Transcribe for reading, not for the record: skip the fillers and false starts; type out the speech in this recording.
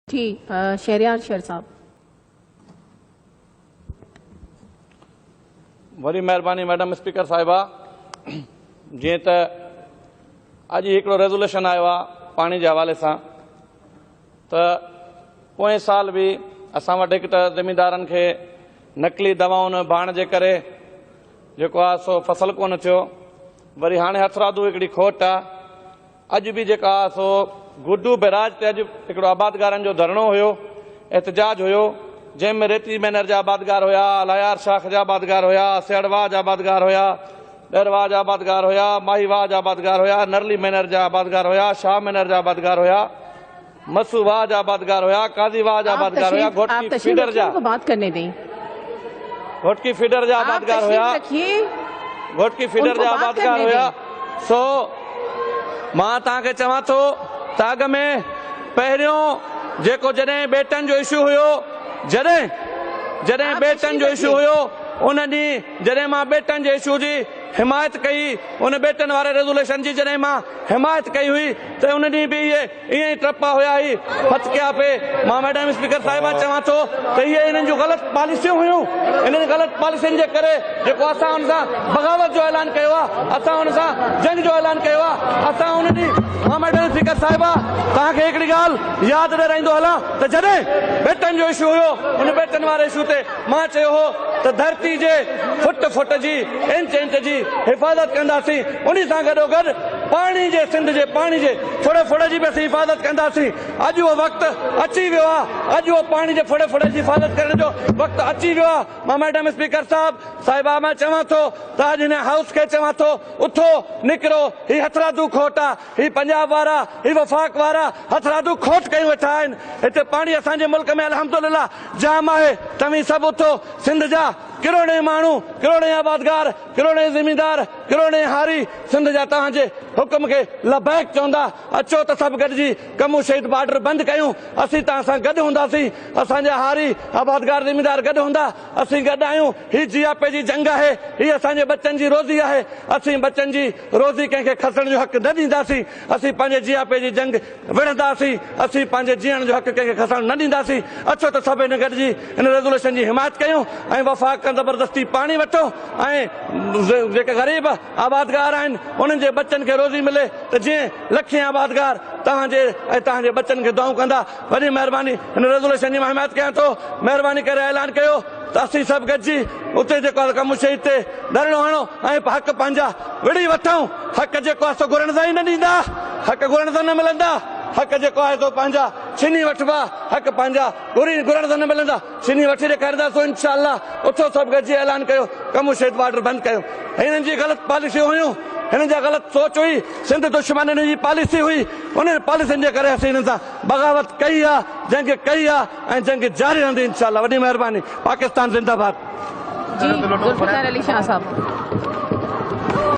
जी शहरियार शेर साहब। वरी मेहरबानी madam speaker साहिबा। जी तो अज हिकिड़ो रेज़ोल्यूशन आयो आहे पानी के हवाले से, तो पोएं साल भी असां वटि हिकु त ज़मींदारनि खे नकली दवाउनि बाण जे करे जेको आहे सो फसल कोन थियो। वरी हाणे हथरादू हिकिड़ी खोट आहे। अॼु बि जेका आहे सो गुड्डू बैराज ते अॼु हिकिड़ो आबादगारनि जो धरणो हुयो, एहतजाज हुयो, जंहिंमें रेती मैनर जा आबादगार हुया, लायार शाख जा आबादगार हुया, सेड़वा जा आबादगार हुया, डरवा जा आबादगार हुया, माहीवा जा आबादगार हुया, नरली मैनर जा आबादगार हुया, शाह मैनर जा आबादगार हुया, मसूवा जा आबादगार हुया, काजीवा जा आबादगार हुया, घोटकी फीडर जा बात करने दें। घोटकी फीडर जा आबादगार हुया, घोटकी फीडर जा आबादगार हुया। सो मां तव्हांखे चवां थो त अॻ में पहिरियों जेको जॾहिं बेटनि जो इशू हुयो, जॾहिं बेटनि जो इशू हुयो, उन ॾींहुं जॾहिं मां बेटनि जे इशू जी हिमायत कई, उन बेटनि वारे रेज़ोल्यूशन जी जॾहिं मां हिमायत कई हुई, त उन ॾींहुं बि इहे ईअं ई टपा हुया ही फतकिया पे। मां मैडम स्पीकर साहिबा चवां थो त इहे इन्हनि जूं ग़लति पॉलिसियूं हुयूं। इन्हनि ग़लति पॉलिसियुनि जे करे जेको असां हुन सां बग़ावत जो ऐलान कयो आहे, असां हुन सां जंग जो ऐलान कयो आहे। असां हुन ॾींहुं मां मैडम स्पीकर साहिबा तव्हांखे हिकिड़ी ॻाल्हि यादि ॾियाराईंदो हलां त जॾहिं बेटनि जो इशू हुयो, उन बेटनि वारे इशू ते मां चयो हो त धरती जे फुट जी इंच जी हिफ़ाज़त कंदासीं, उन सां गॾोगॾु पाणी जे सिंध जे पाणी जे फुड़ जी बि असीं हिफ़ाज़त कंदासीं। अॼु उहो वक़्तु अची वियो आहे, अॼु उहो पाणी जे फुड़ जी हिफ़ाज़त करण जो वक़्तु अची वियो आहे। मां मैडम स्पीकर साहिबा मां चवां थो त अॼु हिन हाउस खे चवां थो, उथो निकिरो, ही हथरादू खोट आहे, ही पंजाब वारा, ही वफ़ाक़ वारा हथरादू खोट कयूं वेठा आहिनि। हिते पाणी असांजे मुल्क में अल्हम्दुलिल्लाह जाम आहे। तव्हीं सभु उथो, सिंध जा किरोड़े माण्हू, किरोड़े आबादगार, किरोड़े ज़मींदार, किरोड़े हारी सिंध जा तव्हांजे हुकुम खे लबैक चवंदा। अचो त सभु गॾिजी कमू शहीद बॉर्डर बंदि कयूं। असीं तव्हां सां गॾु हूंदासीं, असांजा हारी आबादगार ज़मींदार गॾु हूंदा, असीं गॾु आहियूं। ही जीआपे जी जंग आहे, ही असांजे बच्चनि जी रोज़ी आहे। असीं बच्चनि जी रोज़ी कंहिंखे खसण जो हक़ न ॾींदासीं। असीं पंहिंजे जीआपे जी जंग विढ़ंदासीं, असीं पंहिंजे जीअण जो हक़ कंहिंखे खसण न ॾींदासीं। अचो त सभु हिन गॾिजी हिन रेज़ोल्यूशन जी हिमायत कयूं ऐं वफ़ाक़ ज़बरदस्ती पाणी वठो ऐं जेके ग़रीब आबादगार आहिनि उन्हनि जे बच्चनि खे रोज़ी मिले, त जीअं लखे आबादगार तव्हांजे ऐं तव्हांजे बच्चनि खे दुआऊं कंदा। वॾी महिरबानी हिन रेज़ोल्यूशन जी मां हिमायत कयां थो। महिरबानी करे ऐलान कयो त असीं सभु गॾिजी उते जेको आहे कमु शहीद ते धरणो हणो ऐं हक़ पंहिंजा विड़ी वठूं। हक़ जेको आहे सो घुरण सां ई न ॾींदा, हक़ घुरण सां न मिलंदा। हक़ जेको आहे सो पंहिंजा छीनी वठिबा, हक़ पंहिंजा घुरण सां न मिलंदा, छीनी वठी ॾेखारींदासीं इंशाअल्लाह। उथो सभु गॾिजी ऐलान कयो, कमू शहीद बॉर्डर बंदि कयो। हिननि जी ग़लति पॉलिसियूं हुयूं, हिननि जा ग़लति सोच हुई, सिंध दुश्मन जी पॉलिसी हुई। उन पॉलिसियुनि जे करे असीं हिननि सां बग़ावत कई आहे, जंग कई आहे ऐं जंग जारी रहंदी इंशाअल्लाह। वॾी महिरबानी। पाकिस्तान ज़िंदाबाद। जी ज़ुल्फ़िकार अली शाह साहब।